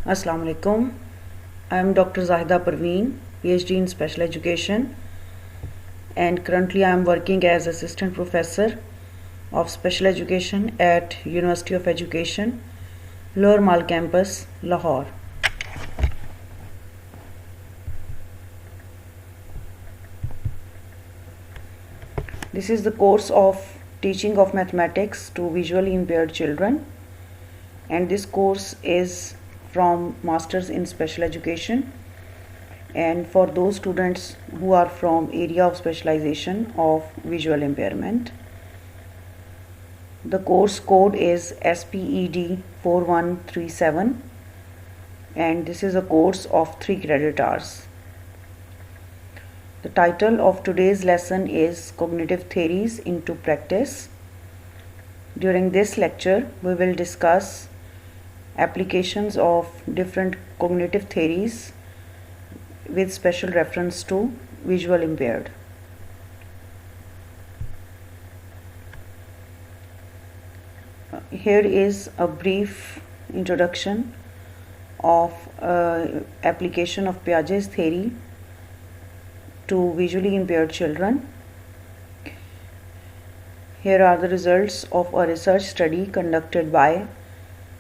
Assalamu alaikum. I am Dr. Zahida Parveen, PhD in Special Education, and currently I am working as Assistant Professor of Special Education at University of Education, Lower Mall Campus, Lahore. This is the course of Teaching of Mathematics to Visually Impaired Children, and this course is from Masters in Special Education and for those students who are from area of specialization of visual impairment. The course code is SPED 4137 and this is a course of 3 credit hours. The title of today's lesson is Cognitive Theories into Practice. During this lecture, we will discuss applications of different cognitive theories with special reference to visual impaired. Here is a brief introduction of application of Piaget's theory to visually impaired children. Here are the results of a research study conducted by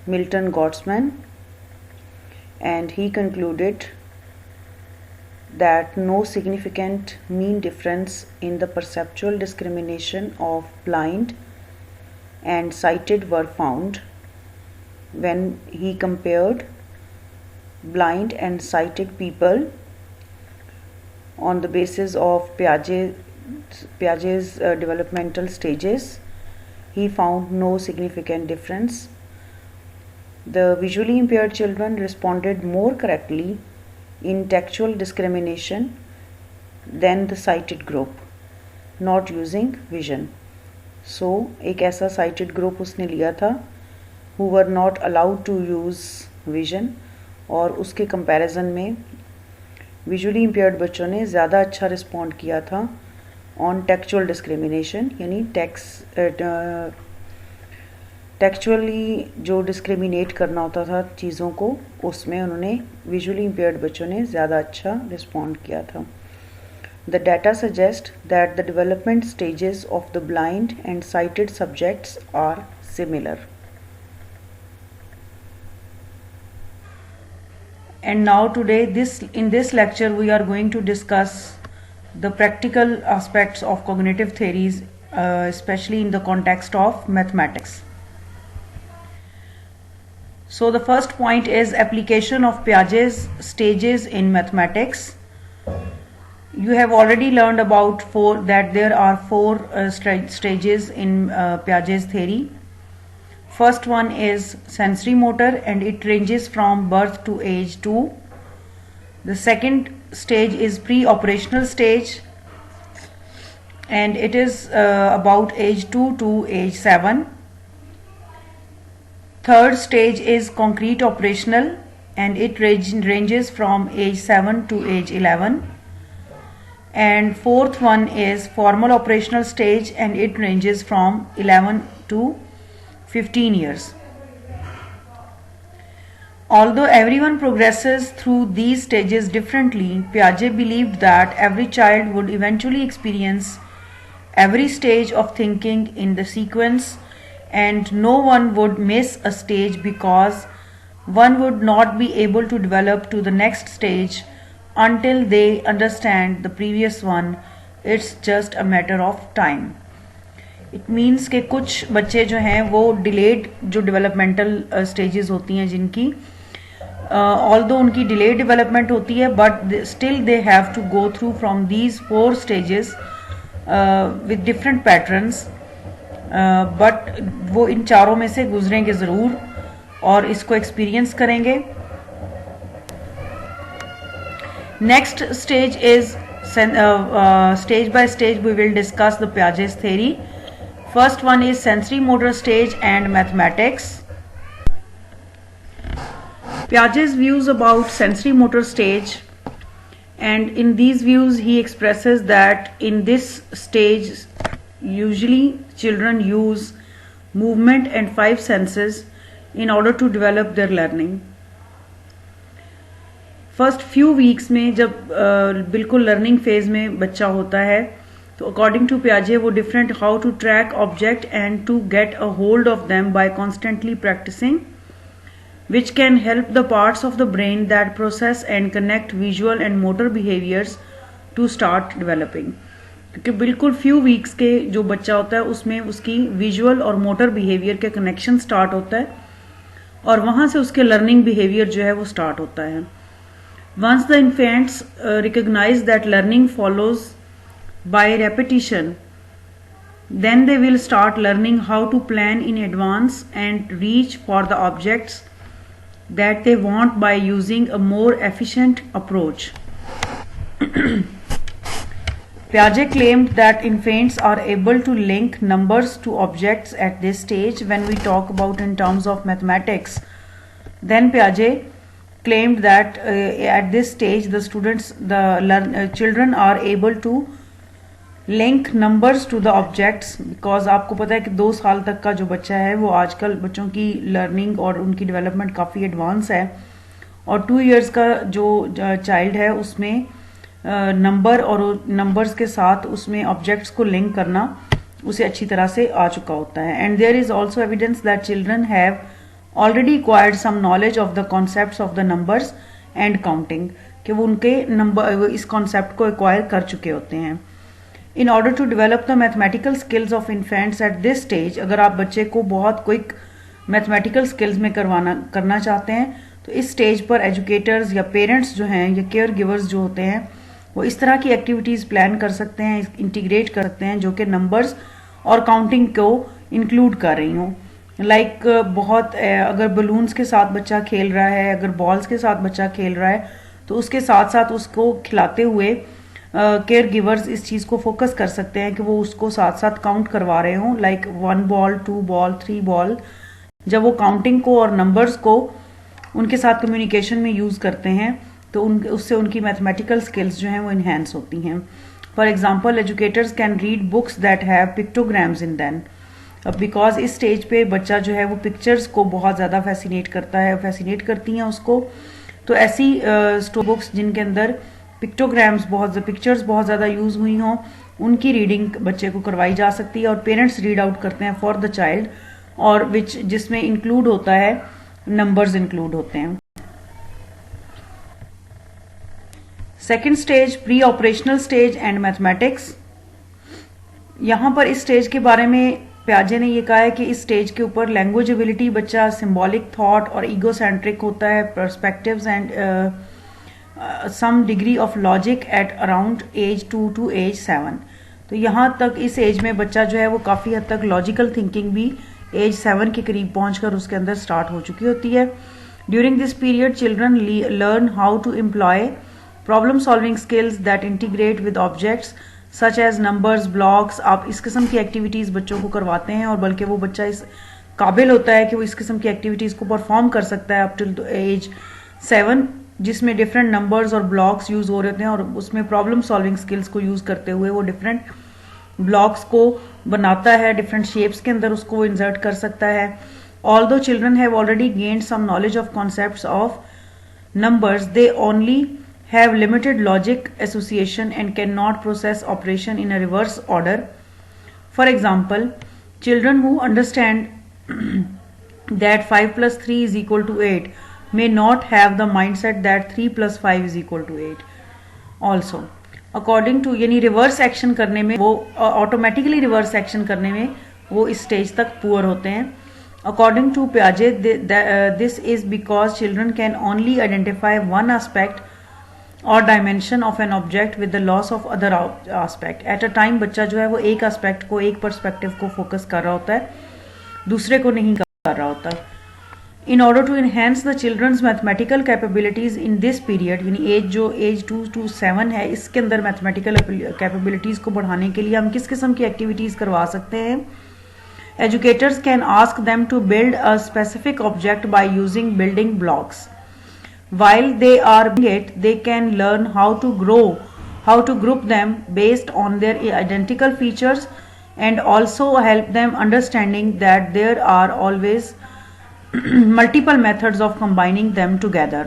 Milton Gottsman, and he concluded that no significant mean difference in the perceptual discrimination of blind and sighted were found when he compared blind and sighted people on the basis of Piaget's developmental stages. He found no significant difference. The visually impaired children responded more correctly in textual discrimination than the sighted group, not using vision. So, एक ऐसा sighted group उसने लिया था who were not allowed to use vision, और उसके comparison में visually impaired बच्चों ने ज़्यादा अच्छा respond किया था on textual discrimination, यानी टेक्चुअली जो डिस्क्रिमिनेट करना होता था चीज़ों को, उसमें उन्होंने विजुअली इम्पेयर्ड बच्चों ने ज़्यादा अच्छा रिस्पॉन्ड किया था. The data suggest that the development stages of the blind and sighted subjects are similar. And now today in this lecture we are going to discuss the practical aspects of cognitive theories, especially in the context of mathematics. So the first point is application of Piaget's stages in mathematics. You have already learned about that there are four stages in Piaget's theory. First one is sensory motor and it ranges from birth to age 2. The second stage is pre-operational stage and it is about age 2 to age 7. Third stage is concrete operational and it ranges from age 7 to age 11. And fourth one is formal operational stage and it ranges from 11 to 15 years. Although everyone progresses through these stages differently, Piaget believed that every child would eventually experience every stage of thinking in the sequence and no one would miss a stage because one would not be able to develop to the next stage until they understand the previous one. It's just a matter of time. It means कि कुछ बच्चे जो हैं वो delayed जो developmental stages होती हैं जिनकी although उनकी delayed development होती है but still they have to go through from these 4 stages with different patterns. But वो इन चारों में से गुजरेंगे ज़रूर और इसको एक्सपीरियंस करेंगे. Next stage is stage by stage we will discuss the Piaget's theory. First one is sensory motor stage and mathematics. Piaget's views about sensory motor stage, and in these views he expresses that in this stage usually children use movement and 5 senses in order to develop their learning. First few weeks में जब बिल्कुल learning phase में बच्चा होता है, तो according to पियाजे वो different how to track object and to get a hold of them by constantly practising, which can help the parts of the brain that process and connect visual and motor behaviors to start developing. क्योंकि बिल्कुल few weeks के जो बच्चा होता है उसमें उसकी visual और मोटर बिहेवियर के कनेक्शन स्टार्ट होता है और वहां से उसके लर्निंग बिहेवियर जो है वो स्टार्ट होता है. Once the infants recognise that learning follows by repetition, then they will start learning how to plan in advance and reach for the objects that they want by using a more efficient approach. Piaget claimed that infants are able to link numbers to objects at this stage when we talk about in terms of mathematics. Then Piaget claimed that at this stage children are able to link numbers to the objects, because आपको पता है कि 2 साल तक का जो बच्चा है वो आजकल बच्चों की लर्निंग और उनकी डेवलपमेंट काफ़ी एडवांस है, और 2 इयर्स का जो चाइल्ड है उसमें नंबर और नंबर्स के साथ उसमें ऑब्जेक्ट्स को लिंक करना उसे अच्छी तरह से आ चुका होता है. And there is also evidence that children have already acquired some knowledge of the concepts of the numbers and counting, कि वो उनके नंबर इस कॉन्सेप्ट को एक्वायर कर चुके होते हैं. In order to develop the mathematical skills of infants at this stage, अगर आप बच्चे को बहुत क्विक मैथमेटिकल स्किल्स में करना चाहते हैं तो इस स्टेज पर एजुकेटर्स या पेरेंट्स जो हैं या केयर गिवर्स जो होते हैं वो इस तरह की एक्टिविटीज़ प्लान कर सकते हैं, इंटीग्रेट कर सकते हैं जो कि नंबर्स और काउंटिंग को इंक्लूड कर रही हों. लाइक बहुत अगर बलून्स के साथ बच्चा खेल रहा है, अगर बॉल्स के साथ बच्चा खेल रहा है, तो उसके साथ साथ उसको खिलाते हुए केयर गिवर्स इस चीज़ को फोकस कर सकते हैं कि वो उसको साथ साथ काउंट करवा रहे हों, लाइक 1 बॉल 2 बॉल 3 बॉल. जब वो काउंटिंग को और नंबर्स को उनके साथ कम्युनिकेशन में यूज़ करते हैं तो उससे उनकी मैथमेटिकल स्किल्स जो हैं वो इन्हेंस होती हैं. For example, educators can read books that have pictograms in them, because इस स्टेज पे बच्चा जो है वो पिक्चर्स को बहुत ज़्यादा फैसिनेट करता है, फैसिनेट करती हैं उसको. तो ऐसी स्टोरी बुक्स जिनके अंदर पिक्टोग्राम्स पिक्चर्स बहुत ज़्यादा यूज़ हुई हों, उनकी रीडिंग बच्चे को करवाई जा सकती है और पेरेंट्स रीड आउट करते हैं फॉर द चाइल्ड, और जिसमें इंक्लूड होता है नंबर्स इंक्लूड होते हैं. Second stage, pre operational stage and mathematics. यहाँ पर इस स्टेज के बारे में पियाजे ने ये कहा है कि इस स्टेज के ऊपर लैंग्वेज एबिलिटी बच्चा सिंबॉलिक थॉट और ईगोसेंट्रिक होता है, perspectives and some degree of logic at around age 2 to age 7. तो यहाँ तक इस एज में बच्चा जो है वो काफ़ी हद तक लॉजिकल थिंकिंग भी एज 7 के करीब पहुंचकर उसके अंदर स्टार्ट हो चुकी होती है. During this period children learn how to employ problem solving skills that integrate with objects such as numbers, blocks. आप इस किस्म की एक्टिविटीज़ बच्चों को करवाते हैं और बल्कि वो बच्चा इस काबिल होता है कि वो इस किस्म की एक्टिविटीज़ को परफॉर्म कर सकता है अप टिल एज 7, जिसमें डिफरेंट नंबर्स और ब्लॉक्स यूज़ हो रहे थे और उसमें प्रॉब्लम सॉल्विंग स्किल्स को यूज़ करते हुए वो डिफरेंट ब्लॉक्स को बनाता है, डिफरेंट शेप्स के अंदर उसको इंसर्ट कर सकता है. Although children have already gained some knowledge of concepts of numbers, they only have limited logic association and can not process operation in a reverse order. For example, children who understand that 5 + 3 = 8 may not have the mindset that 3 + 5 = 8. Also, according to यानी reverse action करने में वो automatically reverse action करने में वो इस stage तक poor होते हैं. According to Piaget, this is because children can only identify one aspect or dimension of an object with the loss of other aspect. At a time बच्चा जो है वो एक aspect को, एक perspective को focus कर रहा होता है, दूसरे को नहीं कर रहा होता. In order to enhance the children's mathematical capabilities in this period, यानी एज 2 to 7 है, इसके अंदर मैथमेटिकल कैपेबिलिटीज़ को बढ़ाने के लिए हम किस किस्म की एक्टिविटीज़ करवा सकते हैं. Educators can ask them to build a specific object by using building blocks. While they are doing it, they can learn how to group them based on their identical features, and also help them understanding that there are always multiple methods of combining them together.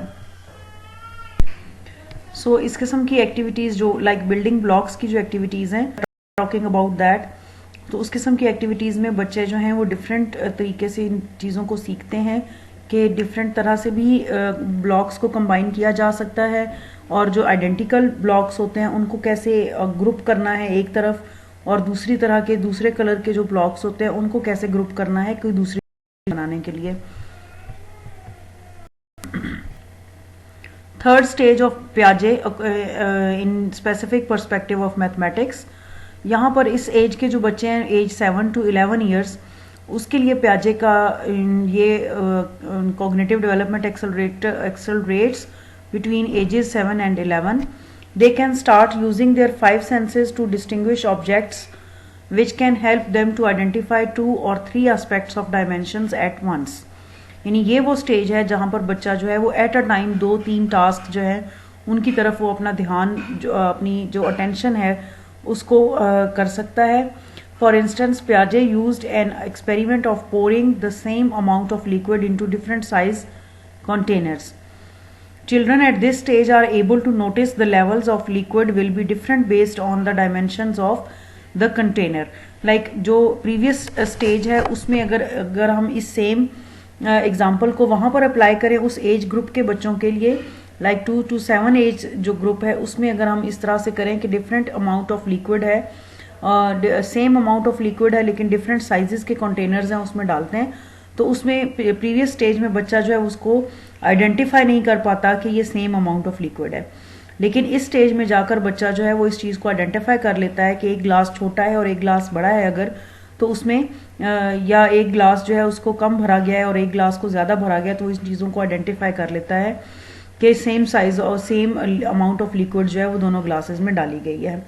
सो इस किस्म की activities जो like building blocks की जो activities हैं, talking about that, तो उस किस्म की एक्टिविटीज़ में बच्चे जो हैं वो डिफरेंट तरीके से इन चीज़ों को सीखते हैं कि डिफरेंट तरह से भी ब्लॉक्स को कंबाइन किया जा सकता है, और जो आइडेंटिकल ब्लॉक्स होते हैं उनको कैसे ग्रुप करना है एक तरफ, और दूसरी तरह के दूसरे कलर के जो ब्लॉक्स होते हैं उनको कैसे ग्रुप करना है कोई दूसरी बनाने के लिए। थर्ड स्टेज ऑफ प्याजे in specific perspective of mathematics, यहाँ पर इस एज के जो बच्चे हैं एज 7 to 11 ईयर्स, उसके लिए प्याजे का ये cognitive development accelerates between ages 7 and 11. They can start using their 5 senses to distinguish objects, which can help them to identify 2 or 3 aspects of dimensions at once. यानी ये वो स्टेज है जहाँ पर बच्चा जो है वो एट अ टाइम 2-3 टास्क जो है उनकी तरफ वो अपना ध्यान जो अपनी जो अटेंशन है उसको कर सकता है। फॉर इंस्टेंस, प्याजे used an experiment of pouring the same amount of liquid into different size containers. Children at this stage are able to notice the levels of liquid will be different based on the dimensions of the container. Like जो previous stage है उसमें अगर हम इस same example को वहाँ पर apply करें उस एज ग्रुप के बच्चों के लिए, लाइक 2 to 7 एज जो ग्रुप है उसमें अगर हम इस तरह से करें कि डिफरेंट अमाउंट ऑफ लिक्विड है, सेम अमाउंट ऑफ लिक्विड है लेकिन डिफरेंट साइजेस के कंटेनर्स हैं उसमें डालते हैं, तो उसमें प्रीवियस स्टेज में बच्चा जो है उसको आइडेंटिफाई नहीं कर पाता कि ये सेम अमाउंट ऑफ लिक्विड है। लेकिन इस स्टेज में जाकर बच्चा जो है वो इस चीज़ को आइडेंटिफाई कर लेता है कि एक ग्लास छोटा है और एक ग्लास बड़ा है अगर, तो उसमें या एक ग्लास जो है उसको कम भरा गया है और एक ग्लास को ज़्यादा भरा गया, तो इस चीज़ों को आइडेंटिफाई कर लेता है कि सेम साइज और सेम अमाउंट ऑफ लिक्विड जो है वो दोनों ग्लासेस में डाली गई है।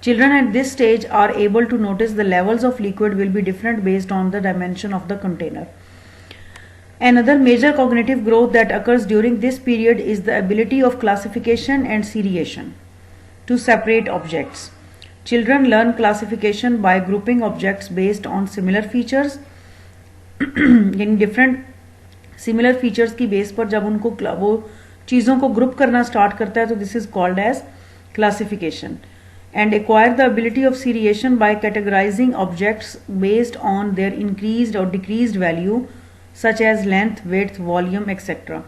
Children at this stage are able to notice the levels of liquid will be different based on the dimension of the container. Another major cognitive growth that occurs during this period is the ability of classification and seriation, to separate objects. Children learn classification by grouping objects based on similar features. यानी different similar features की base पर जब उनको वो चीज़ों को group करना start करता है तो this is called as classification, and acquire the ability of seriation by categorizing objects based on their increased or decreased value such as length, width, volume, etc.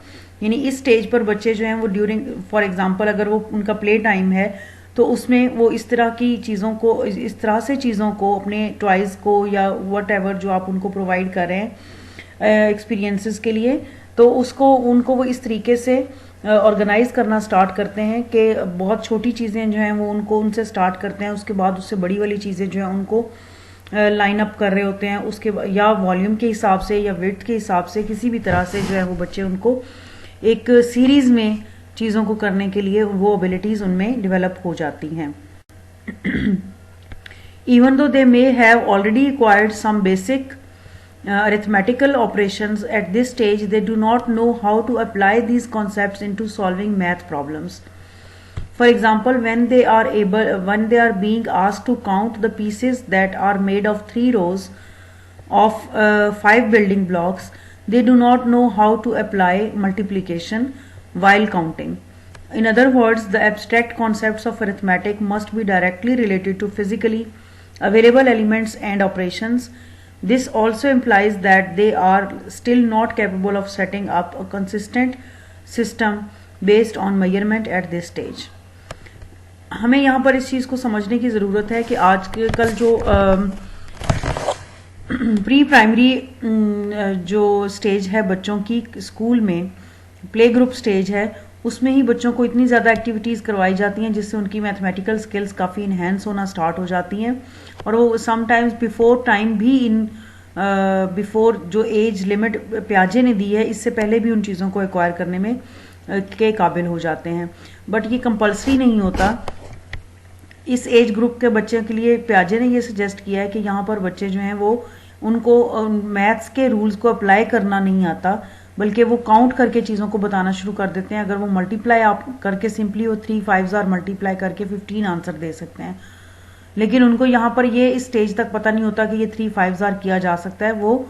यानी इस स्टेज पर बच्चे जो हैं वो ड्यूरिंग फॉर एग्जांपल अगर वो उनका प्ले टाइम है तो उसमें वो इस तरह की चीज़ों को इस तरह से चीज़ों को अपने टॉयज़ को या वट एवर जो आप उनको प्रोवाइड कर रहे हैं एक्सपीरियंसेस के लिए, तो उसको उनको वो इस तरीके से ऑर्गेनाइज करना स्टार्ट करते हैं कि बहुत छोटी चीज़ें जो हैं वो उनको उनसे स्टार्ट करते हैं, उसके बाद उससे बड़ी वाली चीज़ें जो हैं उनको लाइन अप कर रहे होते हैं, उसके या वॉल्यूम के हिसाब से या विड्थ के हिसाब से किसी भी तरह से जो है वो बच्चे उनको एक सीरीज़ में चीज़ों को करने के लिए वो एबिलिटीज़ उनमें डेवलप हो जाती हैं। Even though they may have already acquired some basic arithmetical operations at this stage, they do not know how to apply these concepts into solving math problems. For example, when they are being asked to count the pieces that are made of 3 rows of 5 building blocks, they do not know how to apply multiplication while counting. In other words, the abstract concepts of arithmetic must be directly related to physically available elements and operations. This also implies that they are still not capable of setting up a consistent system based on measurement at this stage. हमें यहाँ पर इस चीज़ को समझने की ज़रूरत है कि आजकल जो प्री प्राइमरी जो स्टेज है बच्चों की स्कूल में, प्ले ग्रुप स्टेज है, उसमें ही बच्चों को इतनी ज़्यादा एक्टिविटीज़ करवाई जाती हैं जिससे उनकी मैथमेटिकल स्किल्स काफ़ी इन्हेंस होना स्टार्ट हो जाती हैं, और वो समटाइम्स बिफोर टाइम भी बिफोर जो एज लिमिट प्याजे ने दी है इससे पहले भी उन चीज़ों को एक्वायर करने में के काबिल हो जाते हैं। बट ये कंपल्सरी नहीं होता। इस एज ग्रुप के बच्चों के लिए प्याजे ने ये सजेस्ट किया है कि यहाँ पर बच्चे जो हैं वो उनको मैथ्स के रूल्स को अप्लाई करना नहीं आता, बल्कि वो काउंट करके चीज़ों को बताना शुरू कर देते हैं। अगर वो मल्टीप्लाई आप करके सिंपली वो 3 5s मल्टीप्लाई करके 15 आंसर दे सकते हैं, लेकिन उनको यहाँ पर ये इस स्टेज तक पता नहीं होता कि ये 3 5s किया जा सकता है। वो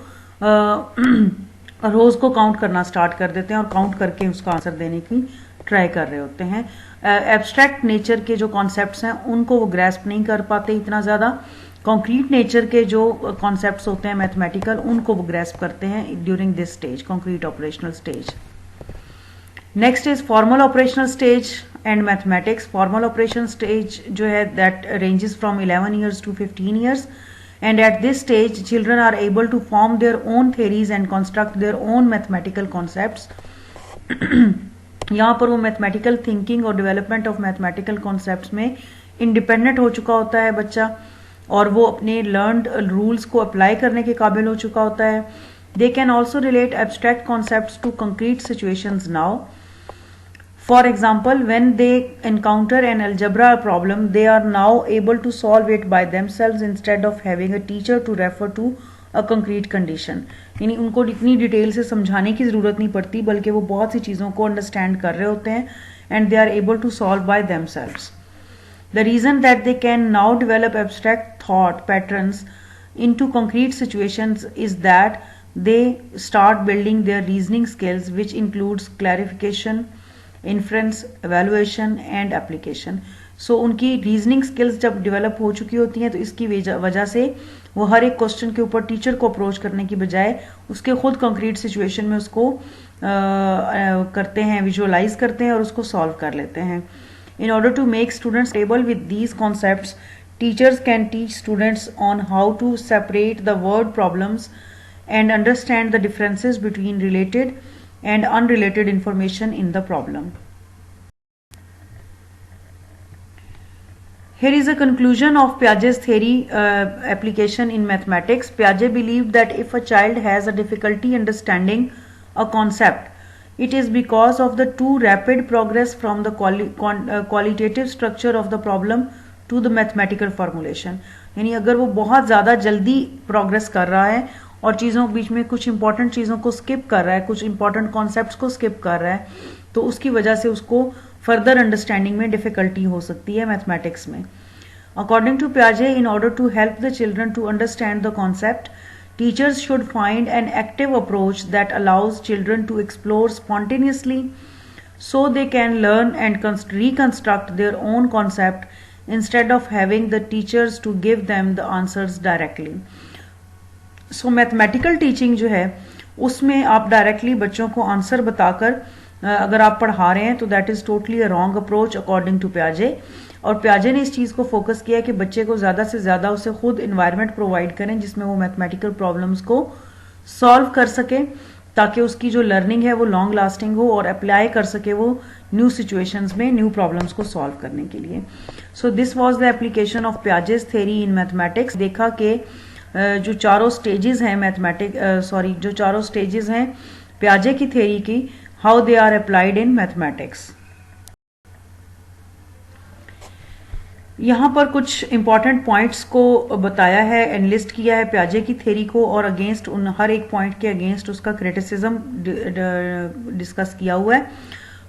रोज़ को काउंट करना स्टार्ट कर देते हैं और काउंट करके उसका आंसर देने की ट्राई कर रहे होते हैं। एब्स्ट्रैक्ट नेचर के जो कॉन्सेप्ट्स हैं उनको वो ग्रैस्प नहीं कर पाते इतना ज़्यादा। कॉन्क्रीट नेचर के जो कॉन्सेप्ट्स होते हैं मैथमेटिकल, उनको वो ग्रैस्प करते हैं during this stage, concrete operational stage. Next is formal operational stage and mathematics. Formal operation stage जो है that ranges from 11 years to 15 years, and at this stage children are able to form their own theories and construct their own mathematical concepts. यहाँ पर वो mathematical thinking और development of mathematical concepts में independent हो चुका होता है बच्चा, और वो अपने लर्नड रूल्स को अप्लाई करने के काबिल हो चुका होता है। They can also relate abstract concepts to concrete situations now. For example, when they encounter an algebra problem, they are now able to solve it by themselves instead of having a teacher to refer to a concrete condition. यानी उनको इतनी detail से समझाने की ज़रूरत नहीं पड़ती, बल्कि वो बहुत सी चीज़ों को अंडरस्टैंड कर रहे होते हैं and they are able to solve by themselves. The reason that they can now develop abstract thought patterns into concrete situations is that they start building their reasoning skills, which includes clarification, inference, evaluation and application. So उनकी reasoning skills जब develop हो चुकी होती हैं तो इसकी वजह से वो हर एक क्वेश्चन के ऊपर टीचर को अप्रोच करने की बजाय उसके खुद कंक्रीट सिचुएशन में उसको करते हैं, विजुअलाइज करते हैं और उसको सॉल्व कर लेते हैं। In order to make students stable with these concepts, teachers can teach students on how to separate the word problems and understand the differences between related and unrelated information in the problem. Here is a conclusion of Piaget's theory application in mathematics. Piaget believed that if a child has a difficulty understanding a concept, it is because of the too rapid progress from the qualitative structure of the problem to the mathematical formulation. यानी अगर वो बहुत ज़्यादा जल्दी progress कर रहा है और चीज़ों के बीच में कुछ इंपॉर्टेंट चीज़ों को स्किप कर रहा है, कुछ इंपॉर्टेंट कॉन्सेप्ट्स को स्किप कर रहा है, तो उसकी वजह से उसको फर्दर अंडरस्टैंडिंग में डिफिकल्टी हो सकती है मैथमेटिक्स में। अकॉर्डिंग टू पियाजे, in order to help the children to understand the concept, teachers should find an active approach that allows children to explore spontaneously so they can learn and reconstruct their own concept instead of having the teachers to give them the answers directly. So mathematical teaching जो है उसमें आप directly बच्चों को answer बताकर अगर आप पढ़ा रहे हैं तो that is totally a wrong approach according to पियाजे। और पियाजे ने इस चीज़ को फोकस किया कि बच्चे को ज़्यादा से ज़्यादा उसे खुद इन्वायरमेंट प्रोवाइड करें जिसमें वो मैथमेटिकल प्रॉब्लम्स को सॉल्व कर सके, ताकि उसकी जो लर्निंग है वो लॉन्ग लास्टिंग हो और अप्लाई कर सके वो न्यू सिचुएशंस में न्यू प्रॉब्लम्स को सॉल्व करने के लिए। So this was the application of Piaget's theory in mathematics. देखा कि जो चारों स्टेजेस हैं जो चारों स्टेजेस हैं पियाजे की थ्योरी की, how they are applied in mathematics. यहाँ पर कुछ इंपॉर्टेंट पॉइंट्स को बताया है, एनलिस्ट किया है पियाजे की थ्योरी को, और अगेंस्ट उन हर एक पॉइंट के अगेंस्ट उसका क्रिटिसिज्म डिस्कस किया हुआ है।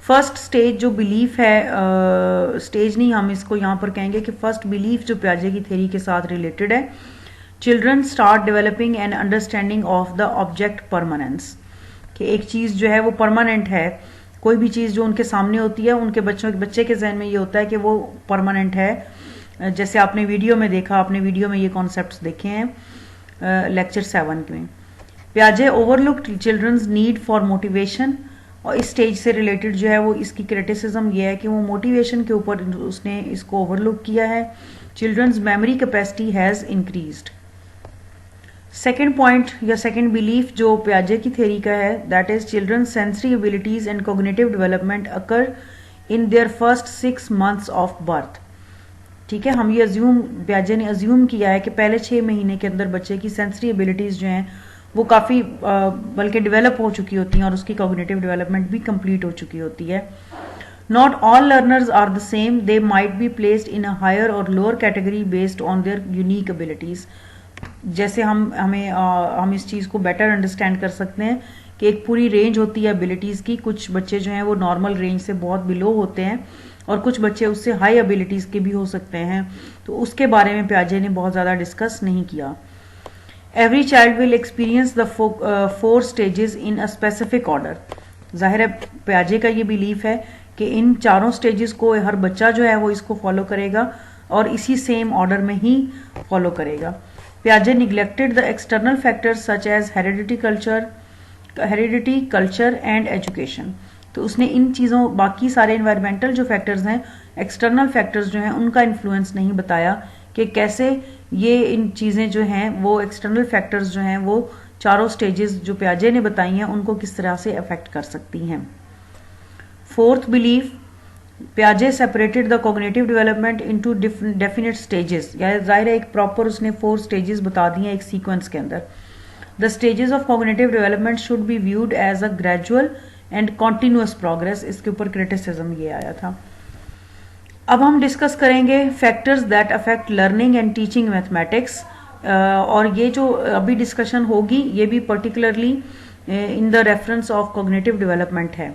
फर्स्ट स्टेज जो बिलीफ है, स्टेज नहीं हम इसको यहाँ पर कहेंगे कि फर्स्ट बिलीफ जो पियाजे की थ्योरी के साथ रिलेटेड है, children start developing an understanding of the object permanence, कि एक चीज़ जो है वो परमानेंट है। कोई भी चीज़ जो उनके सामने होती है उनके बच्चे के जहन में ये होता है कि वो परमानेंट है। जैसे आपने वीडियो में देखा, आपने वीडियो में ये कॉन्सेप्ट्स देखे हैं लेक्चर 7 में। पियाजे overlooked children's need for motivation, और इस स्टेज से रिलेटेड जो है वो इसकी क्रिटिसिज्म ये है कि वो मोटिवेशन के ऊपर उसने इसको ओवरलुक किया है। Children's memory capacity has increased. Second point या सेकेंड बिलीफ जो पियाजे की थ्योरी का है, that is children sensory abilities and cognitive development occur in their first 6 months of birth. ठीक है, हम ये पियाजे ने अज्यूम किया है कि पहले 6 महीने के अंदर बच्चे की सेंसरी एबिलिटीज जो हैं वो काफ़ी बल्कि डेवलप हो चुकी होती हैं और उसकी कॉग्निटिव डेवलपमेंट भी कंप्लीट हो चुकी होती है। Not all learners are the same, they might be placed in a higher or lower category based on their unique abilities. जैसे हम इस चीज़ को बेटर अंडरस्टैंड कर सकते हैं कि एक पूरी रेंज होती है एबिलिटीज़ की। कुछ बच्चे जो हैं वो नॉर्मल रेंज से बहुत बिलो होते हैं और कुछ बच्चे उससे हाई एबिलिटीज़ के भी हो सकते हैं, तो उसके बारे में पियाजे ने बहुत ज़्यादा डिस्कस नहीं किया। Every child will experience the 4 stages in a specific order. जाहिर है पियाजे का ये बिलीफ है कि इन चारों स्टेजेस को हर बच्चा जो है वो इसको फॉलो करेगा और इसी सेम ऑर्डर में ही फॉलो करेगा। पियाजे neglected the external factors such as heredity, culture and education. तो उसने इन चीज़ों, बाकी सारे इन्वायरमेंटल जो फैक्टर्स हैं, एक्सटर्नल फैक्टर्स जो हैं, उनका इन्फ्लुएंस नहीं बताया कि कैसे ये इन चीज़ें जो हैं वो एक्सटर्नल फैक्टर्स जो हैं वो चारों स्टेजेस जो पियाजे ने बताई हैं उनको किस तरह से अफेक्ट कर सकती हैं। फोर्थ बिलीफ, पियाजे separated the cognitive development into definite stages. जाहिर है एक प्रॉपर उसने 4 स्टेजेस बता दिए हैं एक सीक्वेंस के अंदर। The stages of cognitive development should be viewed as a gradual and continuous progress. इसके ऊपर क्रिटिसिज्म ये आया था। अब हम डिस्कस करेंगे factors that affect learning and teaching mathematics, और ये जो अभी डिस्कशन होगी ये भी particularly in the reference of cognitive development है।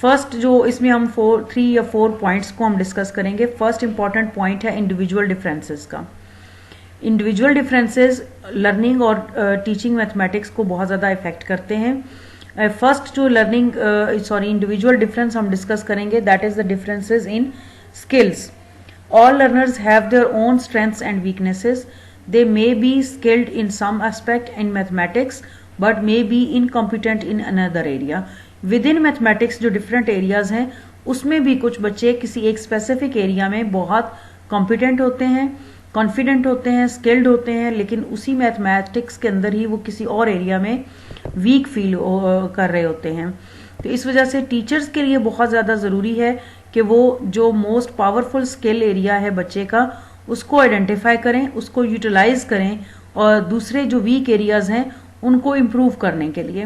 फर्स्ट जो इसमें हम 3 या 4 पॉइंट्स को हम डिस्कस करेंगे। फर्स्ट इंपॉर्टेंट पॉइंट है इंडिविजुअल डिफरेंसेस का। इंडिविजुअल डिफरेंसेस लर्निंग और टीचिंग मैथमेटिक्स को बहुत ज़्यादा इफेक्ट करते हैं। फर्स्ट जो इंडिविजुअल डिफरेंस हम डिस्कस करेंगे, that is the differences in skills. All learners have their own strengths and weaknesses. They may be skilled in some aspect in mathematics but may be incompetent in another area. Within mathematics जो different areas हैं उसमें भी कुछ बच्चे किसी एक specific area में बहुत कॉम्पिटेंट होते हैं, कॉन्फिडेंट होते हैं, स्किल्ड होते हैं, लेकिन उसी मैथमेटिक्स के अंदर ही वो किसी और एरिया में वीक फील कर रहे होते हैं। तो इस वजह से टीचर्स के लिए बहुत ज़्यादा ज़रूरी है कि वो जो मोस्ट पावरफुल स्किल एरिया है बच्चे का उसको आइडेंटिफाई करें, उसको यूटिलाइज करें और दूसरे जो वीक एरियाज हैं उनको इम्प्रूव करने के लिए।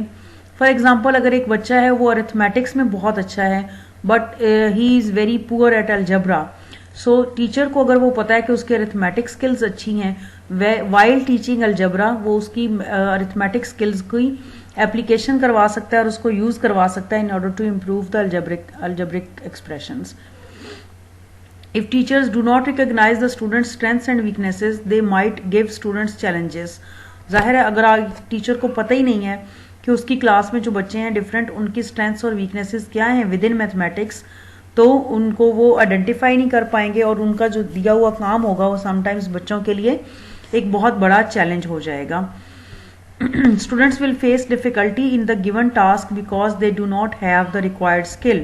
फॉर एग्जाम्पल, अगर एक बच्चा है वो अरिथमेटिक्स में बहुत अच्छा है but he is very poor at algebra, so teacher को अगर वो पता है कि उसकी अरिथमेटिक स्किल्स अच्छी हैं, वाइल टीचिंग अलजबरा वो उसकी अरिथमेटिक स्किल्स की एप्लीकेशन करवा सकता है और उसको यूज करवा सकता है in order to improve the algebraic expressions. If teachers do not recognize the students' strengths and weaknesses, they might give students challenges. जाहिर है अगर टीचर को पता ही नहीं है कि उसकी क्लास में जो बच्चे हैं डिफरेंट, उनकी स्ट्रेंथ्स और वीकनेसेस क्या हैं विद इन मैथमेटिक्स, तो उनको वो आइडेंटिफाई नहीं कर पाएंगे और उनका जो दिया हुआ काम होगा वो समटाइम्स बच्चों के लिए एक बहुत बड़ा चैलेंज हो जाएगा। Students will face difficulty in the given task because they do not have the required skill.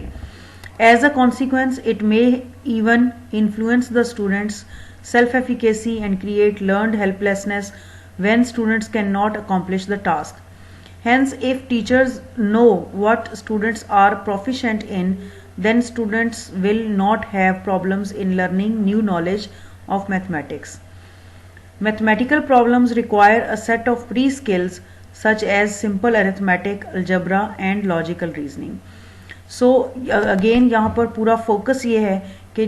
As a consequence, it may even influence the students' self-efficacy and create learned helplessness when students cannot accomplish the task. Hence, if teachers know what students are proficient in, then students will not have problems in learning new knowledge of mathematics. Mathematical problems require a set of pre-skills such as simple arithmetic, algebra and logical reasoning. So again यहाँ पर पूरा focus ये है कि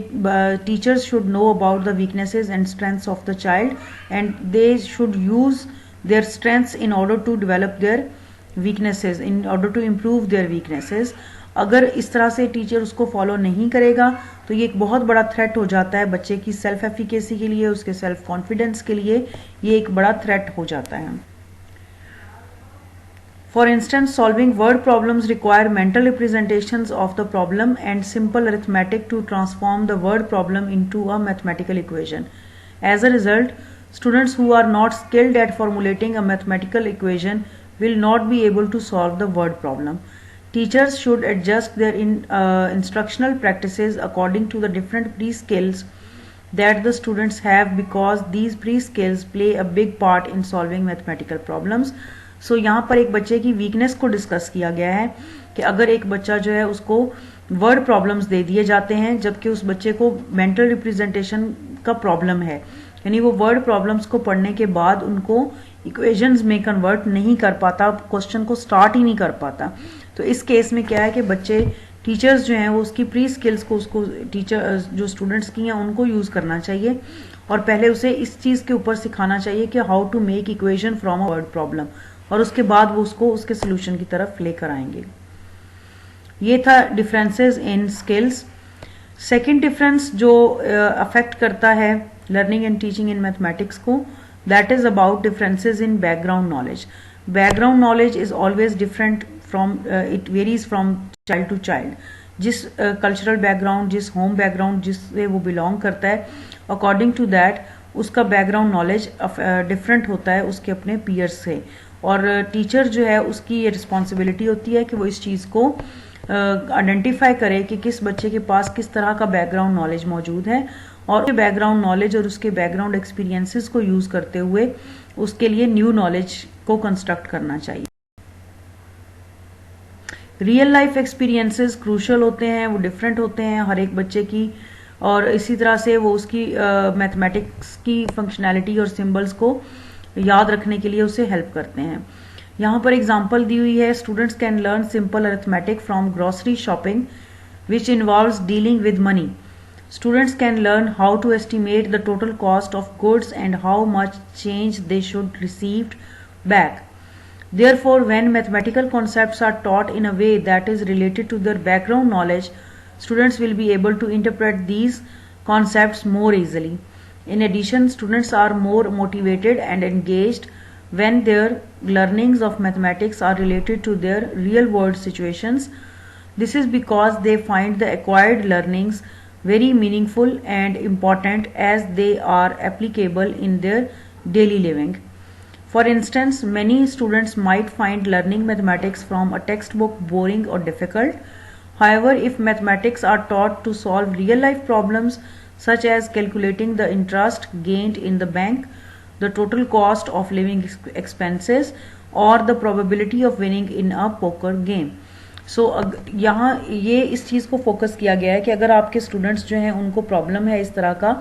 teachers should know about the weaknesses and strengths of the child and they should use their strengths in order to develop their weaknesses, in order to improve their weaknesses. अगर इस तरह से टीचर उसको follow नहीं करेगा तो ये एक बहुत बड़ा थ्रेट हो जाता है बच्चे की सेल्फ एफिकेसी के लिए, उसके सेल्फ कॉन्फिडेंस के लिए ये एक बड़ा थ्रेट हो जाता है। For instance, solving word problems require mental representations of the problem and simple arithmetic to transform the word problem into a mathematical equation. As a result, students who are not skilled at formulating a mathematical equation will not be able to solve the word problem. Teachers should adjust their instructional practices according to the different pre-skills that the students have because these pre-skills play a big part in solving mathematical problems. So यहाँ पर एक बच्चे की weakness को discuss किया गया है कि अगर एक बच्चा जो है उसको वर्ड प्रॉब्लम्स दे दिए जाते हैं जबकि उस बच्चे को मेंटल रिप्रेजेंटेशन का प्रॉब्लम है, यानी वो वर्ड प्रॉब्लम्स को पढ़ने के बाद उनको इक्वेशंस में कन्वर्ट नहीं कर पाता, क्वेश्चन को स्टार्ट ही नहीं कर पाता, तो इस केस में क्या है कि बच्चे टीचर्स जो हैं वो उसकी प्री स्किल्स को उसको टीचर जो स्टूडेंट्स की हैं उनको यूज़ करना चाहिए और पहले उसे इस चीज़ के ऊपर सिखाना चाहिए कि how to make equation from a word problem और उसके बाद वो उसको उसके सोल्यूशन की तरफ लेकर आएंगे। ये था differences in skills. Second difference जो अफेक्ट करता है learning and teaching in mathematics को, that is about differences in background knowledge. Background knowledge is always different it varies from child to child. जिस कल्चरल बैकग्राउंड, जिस home background जिससे वो belong करता है, अकॉर्डिंग टू दैट उसका background knowledge different होता है उसके अपने पीयर्स से। और टीचर जो है उसकी ये रिस्पॉन्सिबिलिटी होती है कि वो इस चीज़ को आइडेंटिफाई करे कि किस बच्चे के पास किस तरह का बैकग्राउंड नॉलेज मौजूद है, और उसके बैकग्राउंड नॉलेज और उसके बैकग्राउंड एक्सपीरियंसेस को यूज़ करते हुए उसके लिए न्यू नॉलेज को कंस्ट्रक्ट करना चाहिए। रियल लाइफ एक्सपीरियंसेस क्रूशल होते हैं, वो डिफरेंट होते हैं हर एक बच्चे की, और इसी तरह से वो उसकी मैथमेटिक्स की फंक्शनैलिटी और सिंबल्स को याद रखने के लिए उसे हेल्प करते हैं। यहाँ पर एग्जांपल दी हुई है, students can learn simple arithmetic from grocery shopping which involves dealing with money. Students can learn how to estimate the total cost of goods and how much change they should receive back. Therefore, when mathematical concepts are taught in a way that is related to their background knowledge, students will be able to interpret these concepts more easily. In addition, students are more motivated and engaged when their learnings of mathematics are related to their real world situations. This is because they find the acquired learnings very meaningful and important as they are applicable in their daily living. For instance, many students might find learning mathematics from a textbook boring or difficult. However, if mathematics are taught to solve real life problems such as calculating the interest gained in the bank, the total cost of living expenses, or the probability of winning in a poker game. सो यहाँ ये इस चीज़ को focus किया गया है कि अगर आपके स्टूडेंट्स जो हैं उनको प्रॉब्लम है इस तरह का,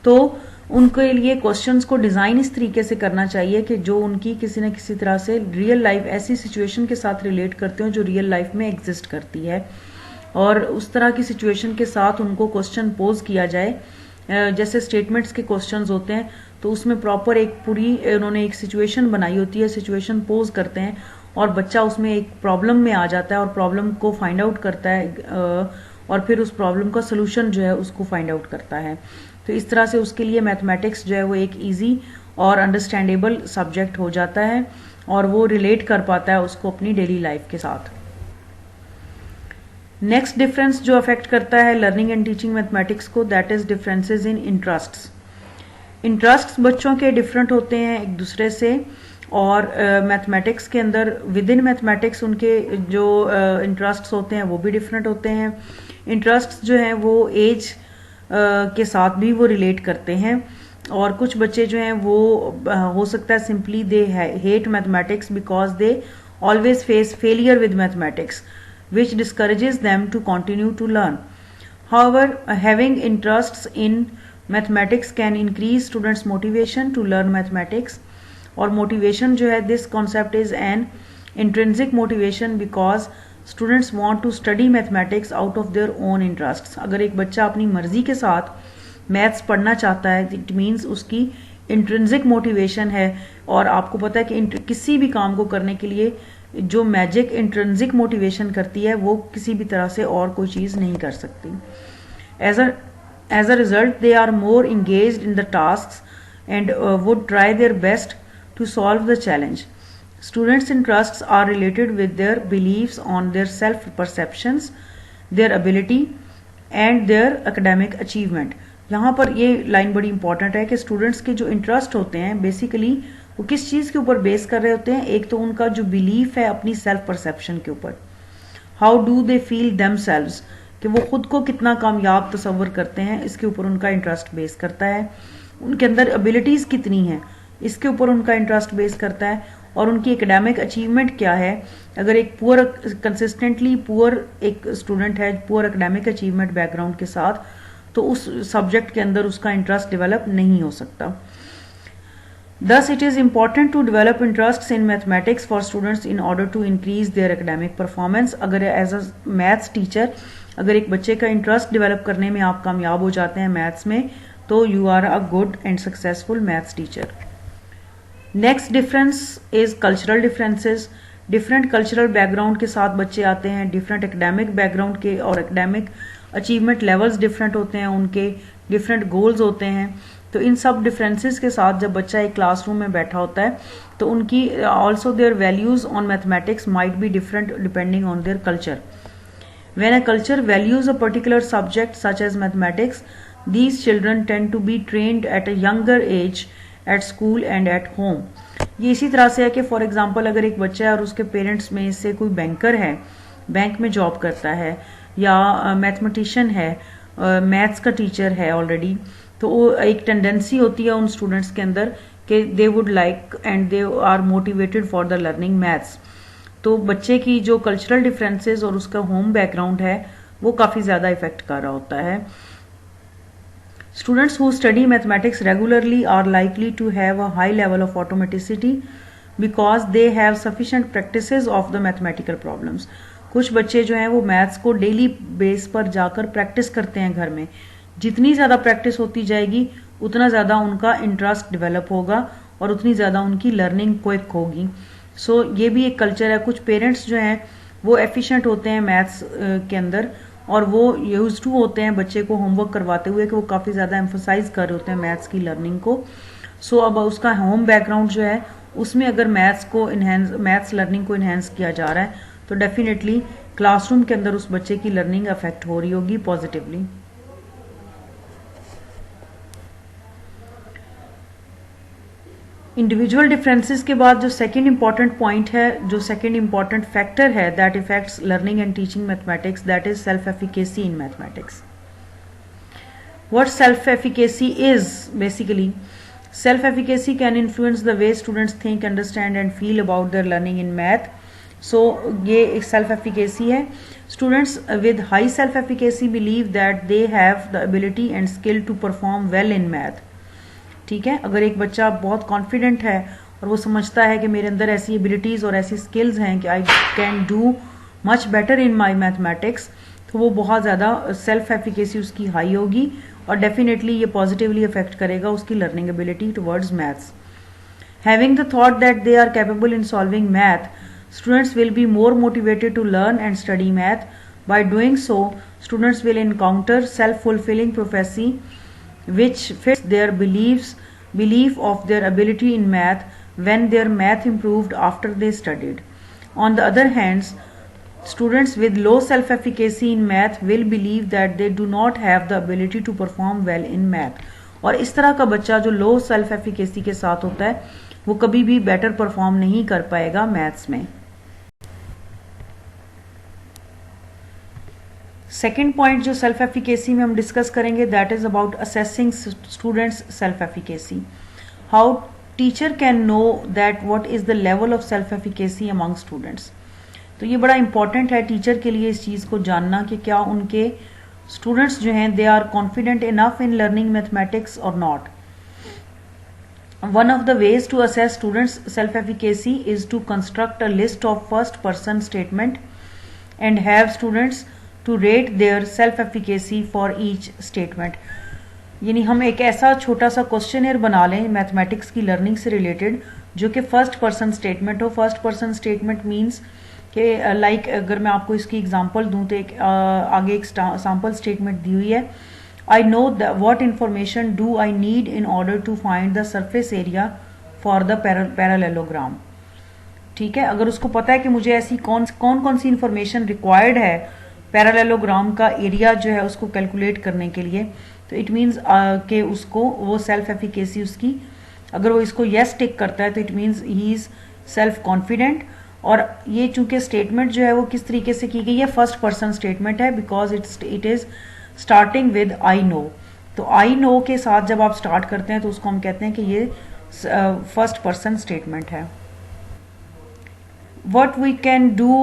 तो उनके लिए क्वेश्चंस को डिज़ाइन इस तरीके से करना चाहिए कि जो उनकी किसी न किसी तरह से रियल लाइफ ऐसी सिचुएशन के साथ रिलेट करते हो जो रियल लाइफ में एग्जिस्ट करती है, और उस तरह की सिचुएशन के साथ उनको क्वेश्चन पोज किया जाए। जैसे स्टेटमेंट्स के क्वेश्चंस होते हैं तो उसमें प्रॉपर एक पूरी उन्होंने एक सिचुएशन बनाई होती है, सिचुएशन पोज करते हैं और बच्चा उसमें एक प्रॉब्लम में आ जाता है और प्रॉब्लम को फाइंड आउट करता है और फिर उस प्रॉब्लम का सोल्यूशन जो है उसको फाइंड आउट करता है। तो इस तरह से उसके लिए मैथमेटिक्स जो है वो एक इजी और अंडरस्टैंडेबल सब्जेक्ट हो जाता है और वो रिलेट कर पाता है उसको अपनी डेली लाइफ के साथ। नेक्स्ट डिफरेंस जो अफेक्ट करता है लर्निंग एंड टीचिंग मैथमेटिक्स को, that is differences in interests. Interests बच्चों के डिफरेंट होते हैं एक दूसरे से, और मैथमेटिक्स के अंदर विद इन मैथमेटिक्स उनके जो इंटरेस्ट्स होते हैं वो भी डिफरेंट होते हैं। इंटरेस्ट्स जो हैं वो एज के साथ भी वो रिलेट करते हैं, और कुछ बच्चे जो हैं वो हो सकता है simply they hate mathematics because they always face failure with mathematics which discourages them to continue to learn. However, having interests in mathematics can increase students' motivation to learn mathematics. और motivation जो है, this concept is an intrinsic motivation because students want to study mathematics out of their own interests. अगर एक बच्चा अपनी मर्जी के साथ मैथ्स पढ़ना चाहता है, it means उसकी इंट्रिंसिक मोटिवेशन है, और आपको पता है कि किसी भी काम को करने के लिए जो मैजिक इंट्रिंसिक मोटिवेशन करती है वो किसी भी तरह से और कोई चीज़ नहीं कर सकती। As a result they are more engaged in the task and would try their best to solve the challenge. Students interests are related with their believes on their self perceptions, their ability and their academic achievement. यहाँ पर ये line बड़ी important है कि students के जो interest होते हैं बेसिकली वो किस चीज़ के ऊपर बेस कर रहे होते हैं। एक तो उनका जो बिलीफ है अपनी सेल्फ परसेप्शन के ऊपर, how do they feel themselves, कि वो खुद को कितना कामयाब तस्वर करते हैं, इसके ऊपर उनका इंटरेस्ट बेस करता है। उनके अंदर एबिलिटीज़ कितनी हैं, इसके ऊपर उनका इंटरेस्ट बेस करता है, और उनकी एकेडमिक अचीवमेंट क्या है। अगर एक पुअर कंसिस्टेंटली पुअर एक स्टूडेंट है पुअर एकेडमिक अचीवमेंट बैकग्राउंड के साथ, तो उस सब्जेक्ट के अंदर उसका इंटरेस्ट डेवलप नहीं हो सकता। Thus, it is important to develop interests in mathematics for students in order to increase their academic performance. अगर एज अ मैथ्स टीचर अगर एक बच्चे का इंटरेस्ट डेवलप करने में आप कामयाब हो जाते हैं मैथ्स में, तो you are a good and successful maths teacher. Next difference is cultural differences. Different cultural background के साथ बच्चे आते हैं, डिफरेंट एकेडमिक बैकग्राउंड के, और एकेडमिक अचीवमेंट लेवल्स डिफरेंट होते हैं, उनके डिफरेंट गोल्स होते हैं। तो इन सब डिफरेंसेस के साथ जब बच्चा एक क्लासरूम में बैठा होता है तो उनकी also there values on mathematics might be different depending on their culture. When a culture values a particular subject such as mathematics, these children tend to be trained at a younger age at school and at home. ये इसी तरह से है कि for example अगर एक बच्चा है और उसके पेरेंट्स में से कोई बैंकर है, बैंक में जॉब करता है या मैथमेटिशियन है, मैथ्स का टीचर है ऑलरेडी, तो वो एक टेंडेंसी होती है उन स्टूडेंट्स के अंदर कि they would like and they are motivated for the learning maths. तो बच्चे की जो कल्चरल डिफरेंसेस और उसका होम बैकग्राउंड है वो काफ़ी ज़्यादा इफेक्ट कर रहा होता है. Students who study mathematics regularly are likely to have a high level of automaticity because they have sufficient practices of the mathematical problems. कुछ बच्चे जो हैं वो मैथ्स को डेली बेस पर जाकर प्रैक्टिस करते हैं घर में. जितनी ज़्यादा प्रैक्टिस होती जाएगी उतना ज़्यादा उनका इंटरेस्ट डेवलप होगा और उतनी ज़्यादा उनकी लर्निंग क्विक होगी. सो ये भी एक कल्चर है. कुछ पेरेंट्स जो हैं वो एफिशिएंट होते हैं मैथ्स के अंदर और वो यूज टू होते हैं बच्चे को होमवर्क करवाते हुए कि वो काफ़ी ज़्यादा एम्फोसाइज कर रहे होते हैं मैथ्स की लर्निंग को. सो अब उसका होम बैकग्राउंड जो है उसमें अगर मैथ्स लर्निंग को इन्हेंस किया जा रहा है तो डेफिनेटली क्लासरूम के अंदर उस बच्चे की लर्निंग अफेक्ट हो रही होगी पॉजिटिवली. इंडिविजुअल डिफरेंसेस के बाद जो सेकेंड इंपॉर्टेंट पॉइंट है, जो सेकेंड इंपॉर्टेंट फैक्टर है that affects learning and teaching mathematics, that is self efficacy in mathematics. What self efficacy is basically, self efficacy can influence the way students think, understand and feel about their learning in math. So ये एक self efficacy है. Students with high self efficacy believe that they have the ability and skill to perform well in math. ठीक है, अगर एक बच्चा बहुत confident है और वो समझता है कि मेरे अंदर ऐसी एबिलिटीज़ और ऐसी स्किल्स हैं कि आई can do much better in my mathematics, तो वो बहुत ज़्यादा सेल्फ एफिकेसी उसकी हाई होगी और डेफिनेटली ये पॉजिटिवली अफेक्ट करेगा उसकी learning ability towards maths. Having the thought that they are capable in solving math, students will be more motivated to learn and study math. By doing so, students will encounter self fulfilling prophecy which fits their belief of their ability in math when their math improved after they studied. On the other hand, students with low self-efficacy in math will believe that they do not have the ability to perform well in math. और इस तरह का बच्चा जो low self efficacy के साथ होता है वो कभी भी बेटर परफॉर्म नहीं कर पाएगा मैथ्स में. सेकेंड पॉइंट जो सेल्फ एफिकेसी में हम डिस्कस करेंगे that is about assessing students self efficacy. How teacher can know that what is the level of self efficacy among students. तो ये बड़ा इंपॉर्टेंट है टीचर के लिए इस चीज़ को जानना कि क्या उनके स्टूडेंट्स जो हैं they are confident enough in learning mathematics और not. One of the ways to assess students self efficacy is to construct a list of first person statement and have students to rate their self efficacy for each statement. यानी हम एक ऐसा छोटा सा questionnaire बना लें mathematics की learning से रिलेटेड जो कि फर्स्ट पर्सन स्टेटमेंट हो. फर्स्ट पर्सन स्टेटमेंट मीन्स कि लाइक अगर मैं आपको इसकी एग्जांपल दूं तो एक आगे एक सैम्पल स्टेटमेंट दी हुई है. I know what information do I need in order to find the surface area for the parallelogram. ठीक है, अगर उसको पता है कि मुझे ऐसी कौन कौन सी इंफॉर्मेशन रिक्वायर्ड है पैरेललोग्राम का एरिया जो है उसको कैलकुलेट करने के लिए, तो इट मीन्स कि उसको वो सेल्फ एफिकेसी उसकी, अगर वो इसको येस टिक करता है तो it means he is self confident. और ये चूंकि स्टेटमेंट जो है वो किस तरीके से की गई है, फर्स्ट पर्सन स्टेटमेंट है because it is starting with I know. तो आई नो के साथ जब आप स्टार्ट करते हैं तो उसको हम कहते हैं कि ये फर्स्ट पर्सन स्टेटमेंट है. What we can do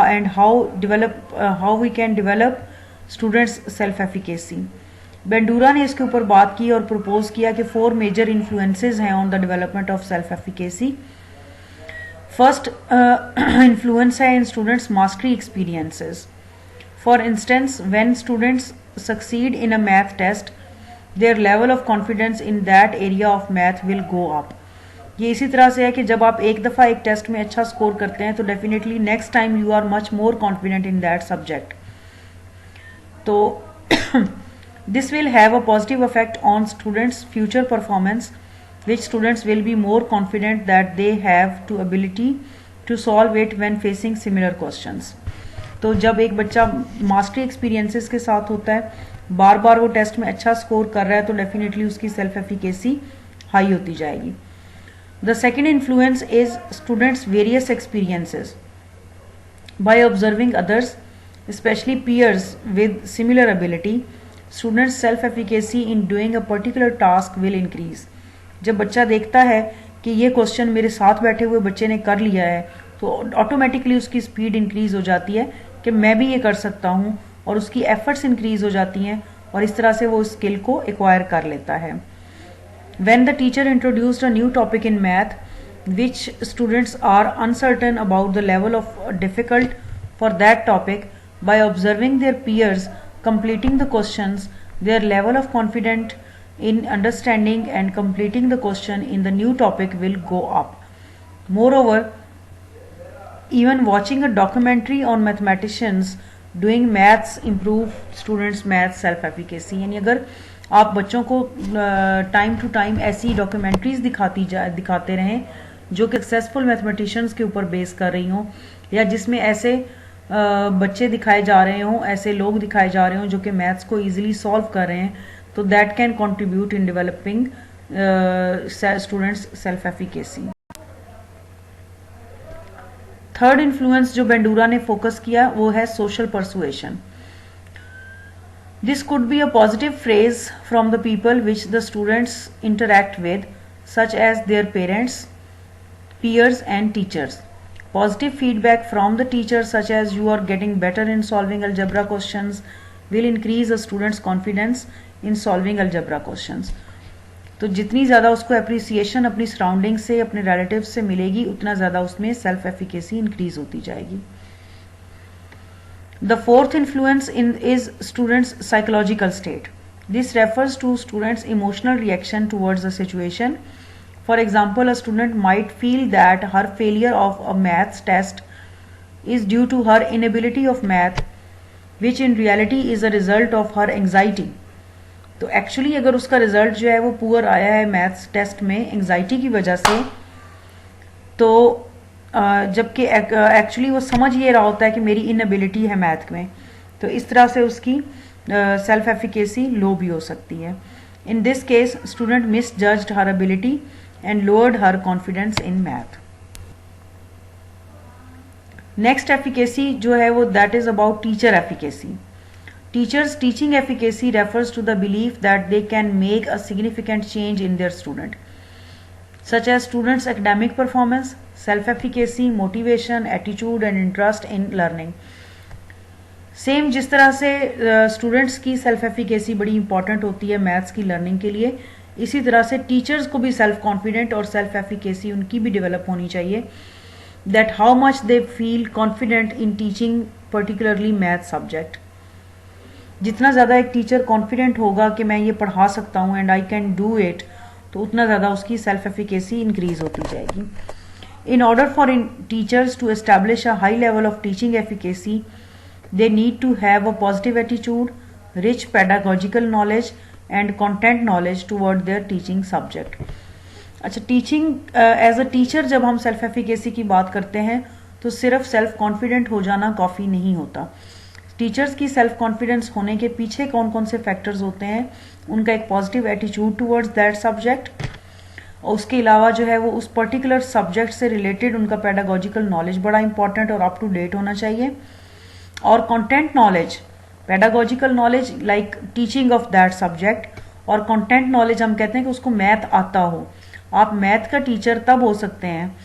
and how we can develop students self efficacy. Bandura ने इसके ऊपर बात की और प्रपोज किया कि 4 मेजर इन्फ्लुएंसेस हैं on the development of self efficacy. First influence है in students mastery experiences. For instance when students succeed in a math test their level of confidence in that area of math will go up. ये इसी तरह से है कि जब आप एक दफ़ा एक टेस्ट में अच्छा स्कोर करते हैं तो definitely next time you are much more confident in that subject. तो This will have a positive effect on students' future performance, which students will be more confident that they have to ability to solve it when facing similar questions. तो जब एक बच्चा mastery experiences के साथ होता है, बार बार वो टेस्ट में अच्छा स्कोर कर रहा है, तो डेफिनेटली उसकी सेल्फ एफिकेसी हाई होती जाएगी. The second influence is students various experiences. By observing others, especially peers with similar ability, students self efficacy in doing a particular task will increase. जब बच्चा देखता है कि ये क्वेश्चन मेरे साथ बैठे हुए बच्चे ने कर लिया है, तो ऑटोमेटिकली उसकी स्पीड इंक्रीज हो जाती है कि मैं भी ये कर सकता हूँ, और उसकी एफर्ट्स इंक्रीज हो जाती हैं, और इस तरह से वो स्किल को एक्वायर कर लेता है. When the teacher introduced a new topic in math, which students are uncertain about the level of difficult for that topic, by observing their peers completing the questions, their level of confidence in understanding and completing the question in the new topic will go up. Moreover, even watching a documentary on mathematicians doing maths improve students math self efficacy. यानी अगर आप बच्चों को time to time ऐसी documentaries दिखाते रहें जो कि सक्सेसफुल मैथमेटिशियंस के ऊपर बेस कर रही हों, या जिसमें ऐसे बच्चे दिखाए जा रहे हों, ऐसे लोग दिखाए जा रहे हों जो कि मैथ्स को इजीली सॉल्व कर रहे हैं, तो that can contribute in developing students self efficacy. Third influence जो बेंडूरा ने फोकस किया वो है social persuasion. This could be a positive phrase from the people which the students interact with, such as their parents, peers and teachers. Positive feedback from the teacher such as you are getting better in solving algebra questions will increase a student's confidence in solving algebra questions. तो जितनी ज़्यादा उसको appreciation अपनी surrounding से, अपने relative से मिलेगी, उतना ज़्यादा उसमें सेल्फ एफिकेसी इंक्रीज होती जाएगी. The fourth influence is students' psychological state. This refers to students' emotional reaction towards the situation. For example, a student might feel that her failure of a maths test is due to her inability of math, which in reality is a result of her anxiety. तो actually अगर उसका result जो है वो poor आया है maths test में anxiety की वजह से, तो जबकि एक्चुअली वो समझ ये रहा होता है कि मेरी इनएबिलिटी है मैथ में, तो इस तरह से उसकी सेल्फ एफिकेसी लो भी हो सकती है. In this case student misjudged her ability and lowered her confidence in math. Next efficacy जो है वो that is about teacher efficacy. Teachers teaching efficacy refers to the belief that they can make a significant change in their student, such as students' academic performance, self-efficacy, motivation, attitude and interest in learning. Same जिस तरह से students की self efficacy बड़ी important होती है maths की learning के लिए, इसी तरह से टीचर्स को भी सेल्फ कॉन्फिडेंट और सेल्फ एफिकेसी उनकी भी डेवलप होनी चाहिए, that how much they feel confident in teaching particularly math subject. जितना ज़्यादा एक टीचर कॉन्फिडेंट होगा कि मैं ये पढ़ा सकता हूँ and I can do it, तो उतना ज़्यादा उसकी सेल्फ एफिकेसी इंक्रीज होती जाएगी. In order for teachers to establish a high level of teaching efficacy, they need to have a positive attitude, rich pedagogical knowledge and content knowledge toward their teaching subject. अच्छा, teaching as a teacher जब हम self efficacy की बात करते हैं तो सिर्फ self confident हो जाना काफ़ी नहीं होता. टीचर्स की सेल्फ कॉन्फिडेंस होने के पीछे कौन कौन से फैक्टर्स होते हैं, उनका एक positive attitude towards that subject, और उसके अलावा जो है वो उस पर्टिकुलर सब्जेक्ट से रिलेटेड उनका पेडागोजिकल नॉलेज बड़ा इंपॉर्टेंट और अप टू डेट होना चाहिए, और content knowledge, pedagogical knowledge like teaching of that subject, और कंटेंट नॉलेज हम कहते हैं कि उसको मैथ आता हो. आप मैथ का टीचर तब हो सकते हैं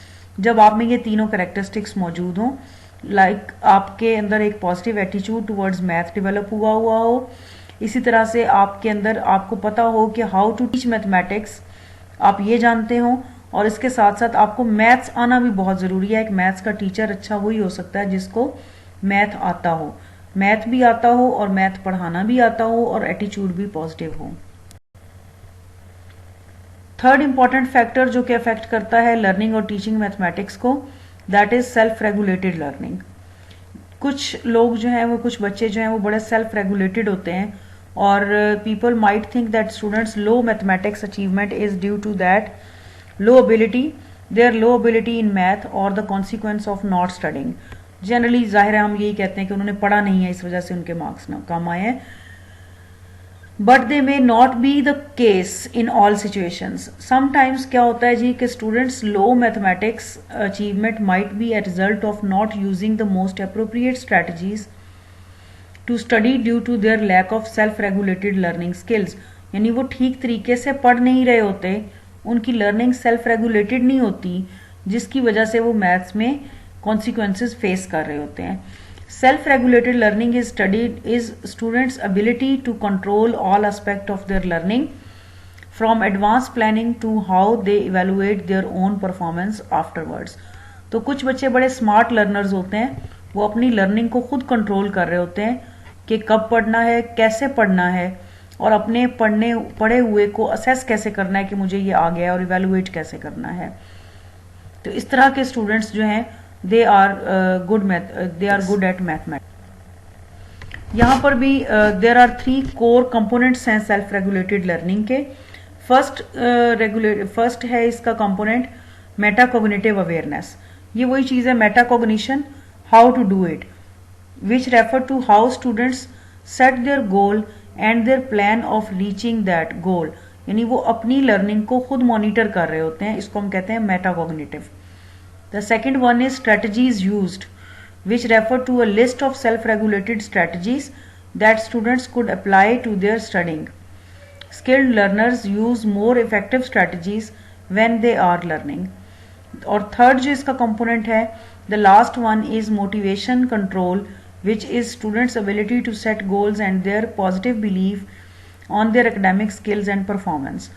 जब आप में ये तीनों कैरेक्टरिस्टिक्स मौजूद हों, लाइक आपके अंदर एक positive attitude towards math develop हुआ हो, इसी तरह से आपके अंदर आपको पता हो कि हाउ टू टीच मैथमेटिक्स आप ये जानते हो, और इसके साथ साथ आपको मैथ्स आना भी बहुत ज़रूरी है. एक मैथ्स का टीचर अच्छा वही हो सकता है जिसको मैथ आता हो, मैथ भी आता हो और मैथ पढ़ाना भी आता हो और एटीट्यूड भी पॉजिटिव हो. थर्ड इंपॉर्टेंट फैक्टर जो कि अफेक्ट करता है लर्निंग और टीचिंग मैथमेटिक्स को, that is self regulated learning. कुछ लोग जो हैं वो, कुछ बच्चे जो हैं वो बड़े सेल्फ रेगुलेटेड होते हैं, और people might think that students low mathematics achievement is due to that low ability, their low ability in math or the consequence of not studying. Generally जाहिर है हम यही कहते हैं कि उन्होंने पढ़ा नहीं है, इस वजह से उनके मार्क्स ना कम आए हैं. But they may not be the case in all situations. Sometimes क्या होता है जी कि students low mathematics achievement might be a result of not using the most appropriate strategies to study due to their lack of self regulated learning skills. यानी वो ठीक तरीके से पढ़ नहीं रहे होते, उनकी लर्निंग सेल्फ रेगुलेटेड नहीं होती, जिसकी वजह से वो मैथ्स में कॉन्सिक्वेंसेज फेस कर रहे होते हैं. Self regulated learning is studied is students ability to control all aspect of their learning from advance planning to how they evaluate their own performance afterwards. तो कुछ बच्चे बड़े स्मार्ट लर्नर्स होते हैं, वो अपनी लर्निंग को खुद कंट्रोल कर रहे होते हैं कि कब पढ़ना है, कैसे पढ़ना है, और अपने पढ़े हुए को असेस कैसे करना है कि मुझे ये आ गया, और इवेलुएट कैसे करना है. तो इस तरह के स्टूडेंट्स जो हैं they are good at mathematics. यहाँ पर भी देर आर 3 कोर कंपोनेंट्स हैं सेल्फ रेगुलेटेड लर्निंग के. फर्स्ट है इसका कंपोनेंट मेटाकॉग्निटिव अवेयरनेस. ये वही चीज़ है metacognition, how to do it, which refer to how students set their goal and their plan of reaching that goal. यानी वो अपनी लर्निंग को खुद मॉनिटर कर रहे होते हैं, इसको हम कहते हैं metacognitive. The second one is strategies used, which refer to a list of self-regulated strategies that students could apply to their studying. Skilled learners use more effective strategies when they are learning. और third जो इसका component है, the last one is motivation control, which is students' ability to set goals and their positive belief on their academic skills and performance.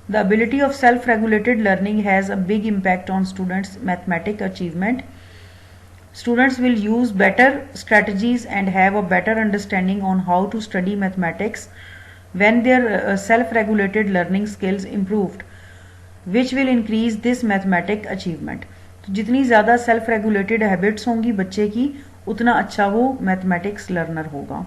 The ability of self-regulated learning has a big impact on students' mathematical achievement. Students will use better strategies and have a better understanding on how to study mathematics when their self-regulated learning skills improved, which will increase this mathematic achievement. तो जितनी ज़्यादा self regulated habits होंगी बच्चे की, उतना अच्छा वो mathematics learner होगा.